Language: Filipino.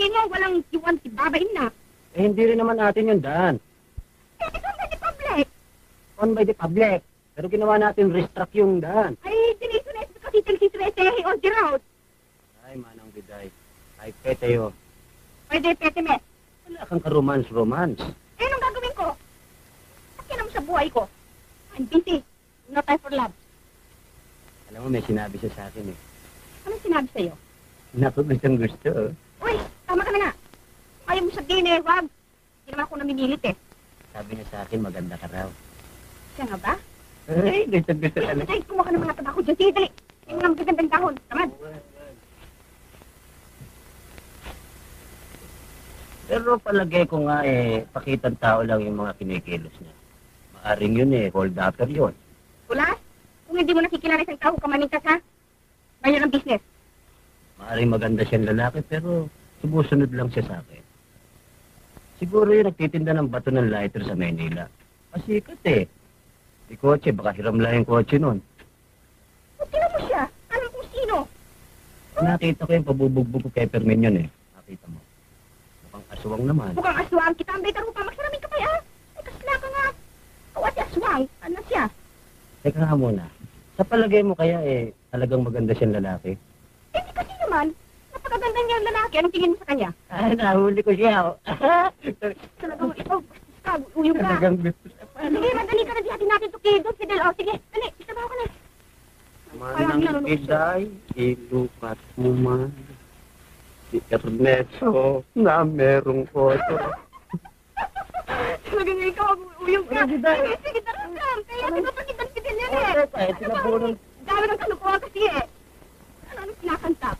sabihin mo, walang iwan si babain na. Eh, hindi rin naman natin yun, Dan. Eh, ito ba di public? On by the public. Pero ginawa natin restruct yung Dan. Ay, dinisunes ko si Telsisuese on the road. Ay, manang biday. Ay, peteyo. Pwede, petime. Wala kang ka-romance-romance. Eh, anong gagawin ko? Sakyan mo sa buhay ko. I'm busy. No time for love. Alam mo, may sinabi siya sa akin eh. Anong sinabi sa'yo? Naku, gustong gusto. Uy, tama ka na nga. Ayaw mo sabihin eh, wag. Hindi naman ako namimilit eh. Sabi niya sa akin, maganda ka raw. Siya nga ba? Ay, gustong gusto ka na. Ay, kumuha ka ng mga tabako dyan. Sige, dali. Yung mga magagandang dahon. Tamad. Pero palagay ko nga eh, pakitang tao lang yung mga kinikilos niya. Maaring yun eh, hold upper yun. Ulas, kung hindi mo nakikilala isang tao, kamanin ka sa bayan ng business. Maaring maganda siyang lalaki pero sumusunod lang siya sa akin. Siguro yung nagtitinda ng bato ng lighter sa Maynila. Pasikat eh. Si kotse, baka hiram lang yung kotse nun. Kung tinan mo siya, alam kung sino. Nakita ko yung pabubugbog ko kay Permin yun eh. Nakita mo. Mukhang aswang naman. Mukhang aswang kita ang betar upang magsaramin ka pa ah. Ay, kasla ka nga. Kawa si aswang. Ano siya? Teka nga muna. Sa palagay mo kaya eh, talagang maganda siyang lalaki? Eh, di kasi naman. Napakaganda niya ang lalaki. Anong tingin mo sa kanya? Ah, nahuli ko siya. Talagang ikaw, ikaw, uyong ka. Talagang gusto siya. Sige, madali ka na di natin to kay Don Fidel. O, sige, dali, isabaw ka na. Manang iday, ilupat mo man. Si Ernesto na merong koto. Talagang ikaw, uyong ka. Ano, Diday? Sige, sige, tara lang. Kaya di ba pa si Don Fidel yan eh? Okay, kahit sinabunan. Dami ng kalukuhan kasi eh. Ano pinakanta?